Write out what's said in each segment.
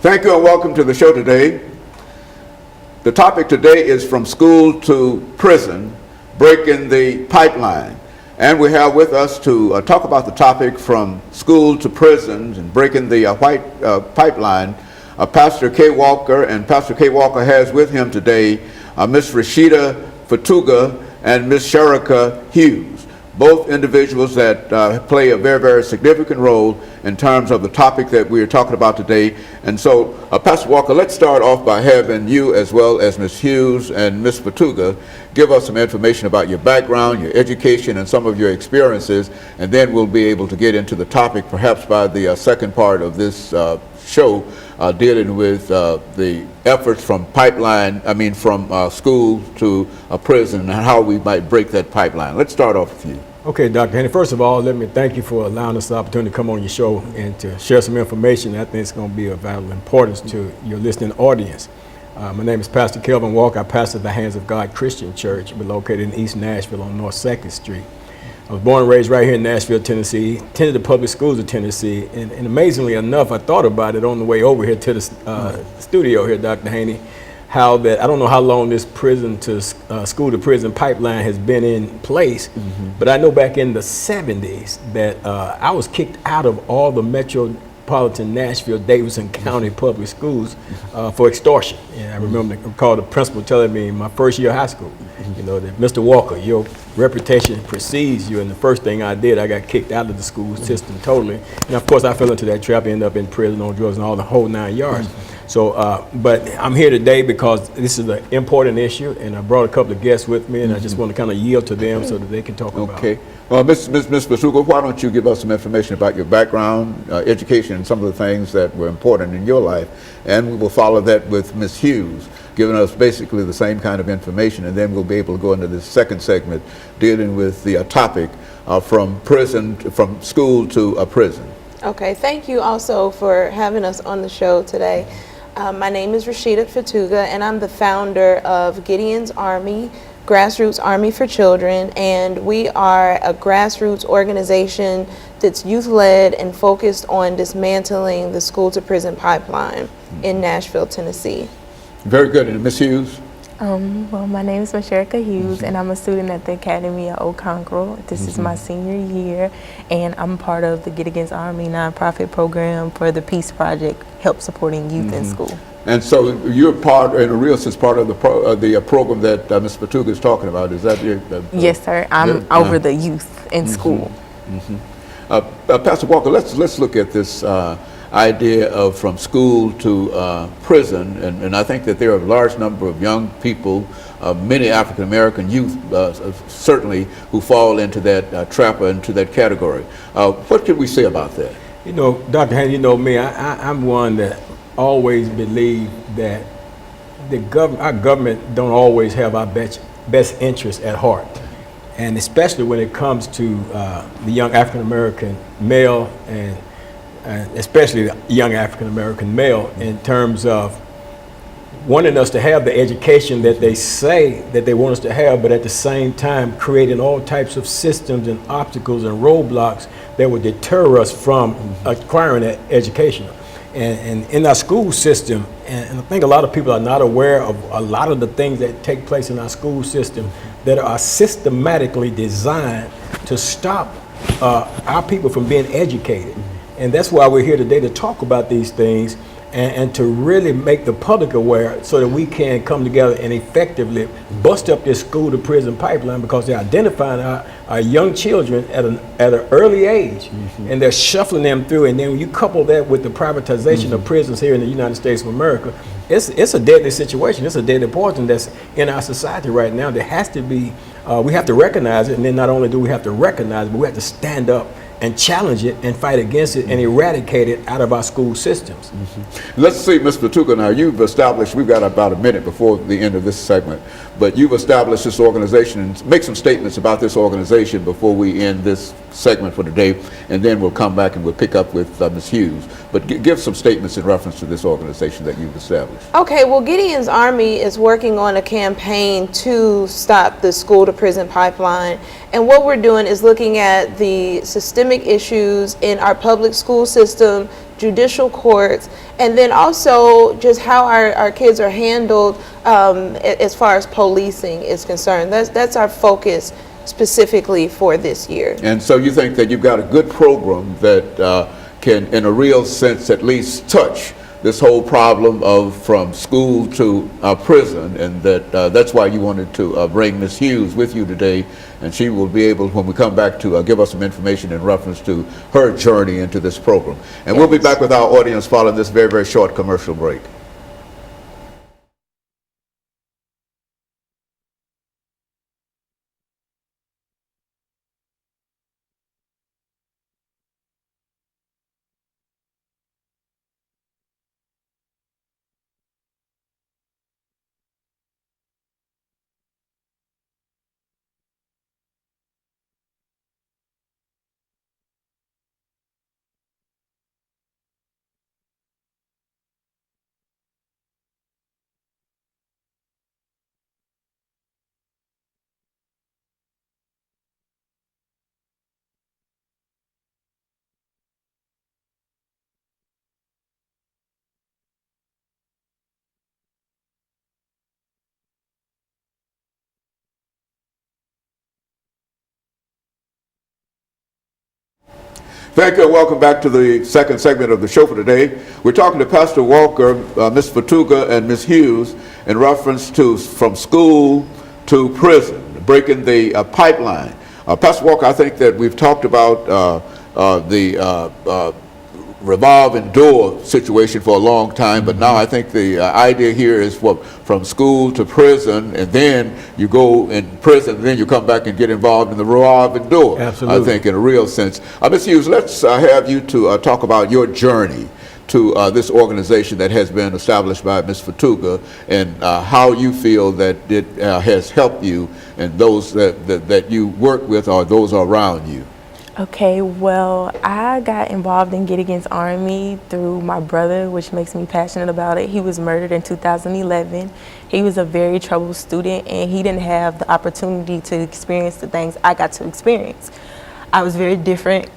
Thank you and welcome to the show today. The topic today is from school to prison, breaking the pipeline. And we have with us to talk about the topic from school to prisons and breaking the pipeline, Pastor KWalker. And Pastor KWalker has with him today Ms. Rashida Fatuga and Ms. Sharika Hughes, both individuals that play a very, very significant role in terms of the topic that we are talking about today. And so, Pastor Walker, let's start off by having you, as well as Ms. Hughes and Ms. Fatuga, give us some information about your background, your education, and some of your experiences, and then we'll be able to get into the topic, perhaps by the second part of this show, dealing with the efforts from school to a prison and how we might break that pipeline. Let's start off with you. Okay, Dr. Henry, first of all, let me thank you for allowing us the opportunity to come on your show and to share some information. I think it's going to be of valuable importance to your listening audience. My name is Pastor KWalker. I pastor the Hands of God Christian Church. We're located in East Nashville on North 2nd Street. I was born and raised right here in Nashville, Tennessee, attended the public schools of Tennessee, and amazingly enough, I thought about it on the way over here to the studio here, Dr. Haney, how that, I don't know how long this prison to school to prison pipeline has been in place, but I know back in the 70s that I was kicked out of all the metropolitan Nashville, Davidson County public schools for extortion. And I recall the principal telling me in my first year of high school, you know, that Mr. Walker, your reputation precedes you, and the first thing I did, I got kicked out of the school system totally. And of course I fell into that trap, ended up in prison on drugs and all the whole 9 yards. So, but I'm here today because this is an important issue, and I brought a couple of guests with me, and I just want to kind of yield to them so that they can talk about it. Okay. Well, Ms. Fatuga, why don't you give us some information about your background, education, and some of the things that were important in your life, and we will follow that with Ms. Hughes, giving us basically the same kind of information, and then we'll be able to go into this second segment dealing with the topic from school to a prison. Okay, thank you also for having us on the show today. My name is Rashida Fatuga, and I'm the founder of Gideon's Army, Grassroots Army for Children, and we are a grassroots organization that's youth-led and focused on dismantling the school-to-prison pipeline in Nashville, Tennessee. Very good. And Ms. Hughes? Well, my name is Sharika Hughes, and I'm a student at the Academy of Oconqueror. This is my senior year, and I'm part of the Get Against Army nonprofit program for the Peace Project, help supporting youth in school. And so you're part, in a real sense, part of the program that Ms. Fatuga is talking about. Is that your? Yes, sir. I'm over the youth in school. Pastor Walker, let's look at this idea of from school to prison, and I think that there are a large number of young people, many African American youth certainly, who fall into that trap, into that category. What can we say about that? You know, Dr. Haney, you know me, I'm one that always believe that our government don't always have our best interests at heart. And especially when it comes to the young African American male, and especially the young African American male, in terms of wanting us to have the education that they say that they want us to have, but at the same time creating all types of systems and obstacles and roadblocks that would deter us from acquiring that education. And in our school system, and I think a lot of people are not aware of a lot of the things that take place in our school system that are systematically designed to stop our people from being educated. And that's why we're here today, to talk about these things and to really make the public aware so that we can come together and effectively bust up this school to prison pipeline, because they're identifying our young children at an early age, and they're shuffling them through. And then when you couple that with the privatization of prisons here in the United States of America, it's a deadly situation. It's a deadly poison that's in our society right now. There has to be, we have to recognize it, and then not only do we have to recognize it, but we have to stand up and challenge it and fight against it and eradicate it out of our school systems. Let's see, Ms. Fatuga, now you've established, we've got about a minute before the end of this segment, but you've established this organization, and make some statements about this organization before we end this segment for today, and then we'll come back and we'll pick up with Ms. Hughes. But give some statements in reference to this organization that you've established. Okay, well, Gideon's Army is working on a campaign to stop the school to prison pipeline. And what we're doing is looking at the systemic issues in our public school system judicial courts, and then also just how our kids are handled as far as policing is concerned. That's our focus specifically for this year. And so you think that you've got a good program that can, in a real sense, at least touch this whole problem of from school to prison, and that's why you wanted to bring Ms. Hughes with you today, and she will be able, when we come back, to give us some information in reference to her journey into this program. And we'll be back with our audience following this very, very short commercial break. Thank you, and welcome back to the second segment of the show for today. We're talking to Pastor Walker, Ms. Fatuga, and Ms. Hughes in reference to from school to prison, breaking the pipeline. Pastor Walker, I think that we've talked about the revolving door situation for a long time, but now I think the idea here is from school to prison, and then you go in prison, and then you come back and get involved in the revolving door. Absolutely. I think in a real sense. Ms. Hughes, let's have you to talk about your journey to this organization that has been established by Ms. Fatuga, and how you feel that it has helped you and those that you work with or those around you. Okay, well, I got involved in Get Against Army through my brother, which makes me passionate about it. He was murdered in 2011. He was a very troubled student, and he didn't have the opportunity to experience the things I got to experience. I was very different.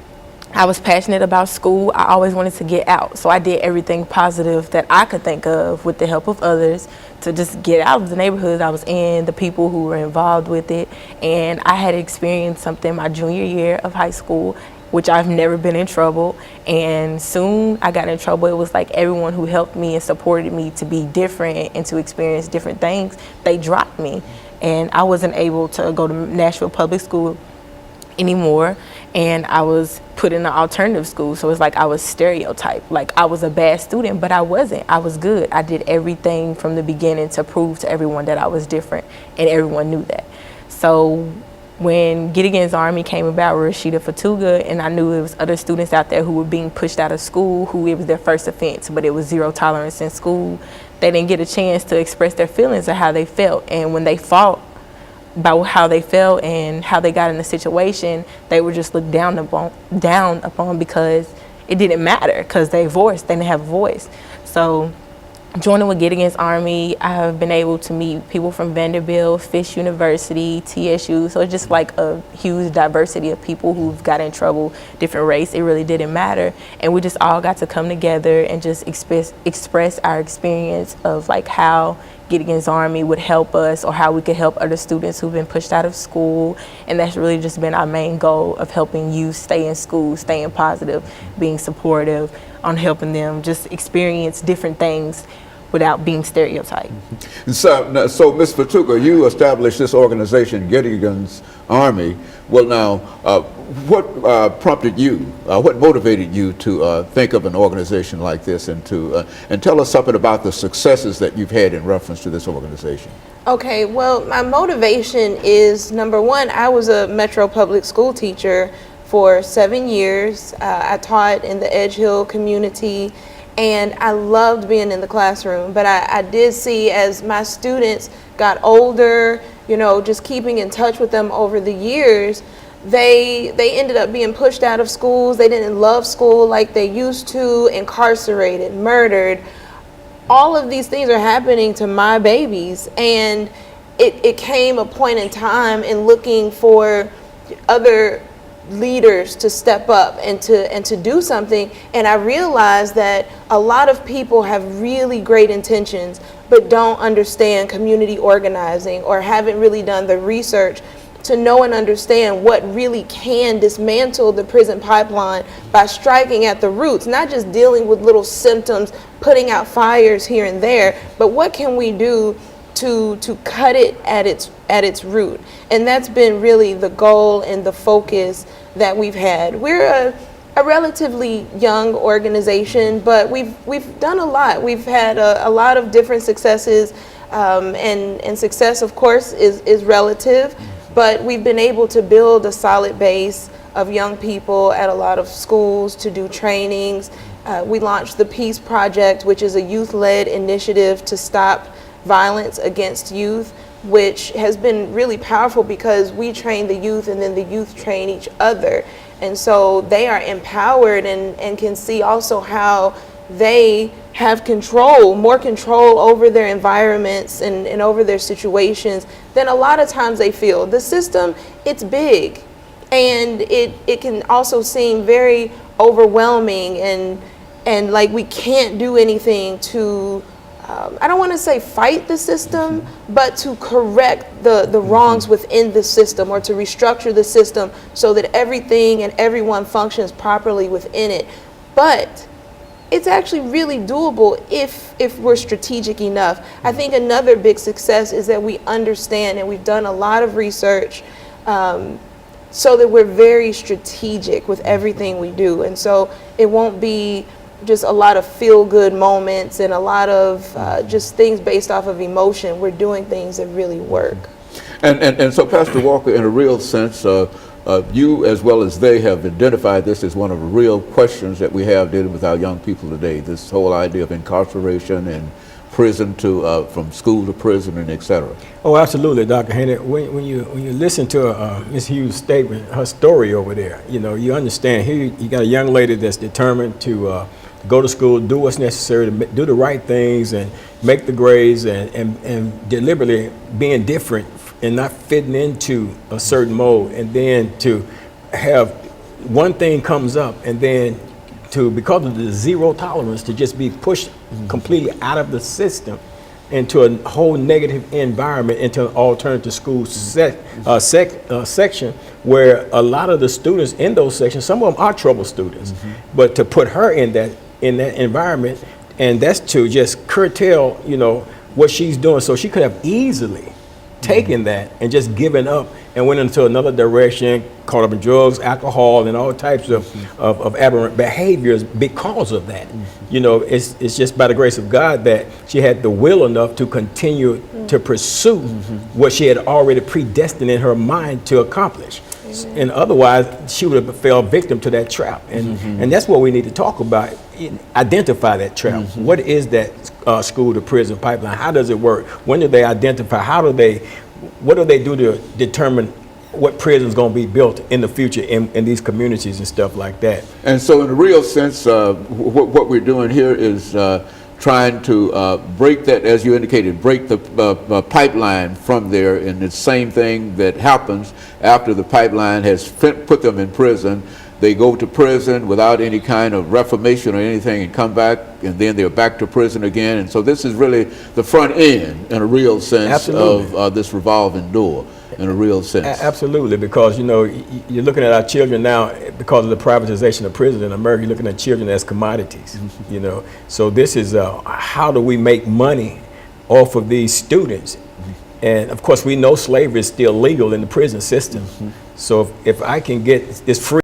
I was passionate about school. I always wanted to get out, so I did everything positive that I could think of with the help of others to just get out of the neighborhoods I was in, the people who were involved with it. And I had experienced something my junior year of high school, which I've never been in trouble. And soon I got in trouble. It was like everyone who helped me and supported me to be different and to experience different things, they dropped me. And I wasn't able to go to Nashville Public School anymore, and I was put in an alternative school, so it's like I was stereotyped, like I was a bad student, but I wasn't. I was good. I did everything from the beginning to prove to everyone that I was different, and everyone knew that. So when Get Against Army came about with Rashida Fatuga, and I knew there was other students out there who were being pushed out of school, who it was their first offense, but it was zero tolerance in school, they didn't get a chance to express their feelings or how they felt, and when they fought about how they felt and how they got in the situation, they were just looked down upon because it didn't matter, because they didn't have a voice. So joining with Get Against Army, I have been able to meet people from Vanderbilt, Fisk University, TSU, so it's just like a huge diversity of people who've got in trouble, different race, it really didn't matter. And we just all got to come together and just express our experience of like how Get Against Army would help us, or how we could help other students who've been pushed out of school. And that's really just been our main goal, of helping youth stay in school, staying positive, being supportive, on helping them just experience different things without being stereotyped. So Ms. Fatuga, you established this organization, Get Against Army. Well, now, what prompted you, what motivated you to think of an organization like this, and tell us something about the successes that you've had in reference to this organization? Okay, well, my motivation is, number one, I was a Metro public school teacher for 7 years. I taught in the Edge Hill community, and I loved being in the classroom. But I did see, as my students got older, you know, just keeping in touch with them over the years, they ended up being pushed out of schools. They didn't love school like they used to, incarcerated, murdered. All of these things are happening to my babies, and it came a point in time in looking for other leaders to step up and to do something. And I realized that a lot of people have really great intentions but don't understand community organizing or haven't really done the research to know and understand what really can dismantle the prison pipeline by striking at the roots, not just dealing with little symptoms, putting out fires here and there, but what can we do to cut it at its root. And that's been really the goal and the focus that we've had. We're a relatively young organization, but we've done a lot. We've had a lot of different successes, and success, of course, is relative, but we've been able to build a solid base of young people at a lot of schools to do trainings. We launched the Peace Project, which is a youth-led initiative to stop violence against youth, which has been really powerful because we train the youth and then the youth train each other. And so they are empowered and can see also how they have control, more control over their environments and over their situations than a lot of times they feel. The system, it's big, and it can also seem very overwhelming and like we can't do anything to, I don't want to say fight the system, but to correct the wrongs within the system, or to restructure the system so that everything and everyone functions properly within it. But it's actually really doable if we're strategic enough. I think another big success is that we understand, and we've done a lot of research, so that we're very strategic with everything we do. And so it won't be just a lot of feel-good moments and a lot of just things based off of emotion. We're doing things that really work. And so, Pastor Walker, in a real sense, you as well as they have identified this as one of the real questions that we have dealing with our young people today, this whole idea of incarceration and prison to from school to prison and et cetera. Oh, absolutely, Dr. Haney. When you listen to Ms. Hughes' statement, her story over there, you understand here you got a young lady that's determined to go to school, do what's necessary to do the right things and make the grades and deliberately being different and not fitting into a certain mold, and then to have one thing comes up and then because of the zero tolerance to just be pushed completely out of the system into a whole negative environment, into an alternative school section where a lot of the students in those sections, some of them are trouble students, but to put her in that environment, and that's to just curtail, what she's doing. So she could have easily taken that and just given up and went into another direction, caught up in drugs, alcohol, and all types of aberrant behaviors because of that. It's just by the grace of God that she had the will enough to continue to pursue what she had already predestined in her mind to accomplish. And otherwise, she would have fell victim to that trap. And that's what we need to talk about, identify that trap. What is that school to prison pipeline? How does it work? When do they identify? What do they do to determine what prison is going to be built in the future in these communities and stuff like that? And so in a real sense, what we're doing here is trying to break that, as you indicated, break the pipeline from there. And the same thing that happens after the pipeline has put them in prison. They go to prison without any kind of reformation or anything and come back, and then they're back to prison again. And so this is really the front end, in a real sense, of this revolving door, in a real sense. Absolutely, because, you're looking at our children now, because of the privatization of prison in America, you're looking at children as commodities, So this is how do we make money off of these students? And of course, we know slavery is still legal in the prison system. So if I can get this free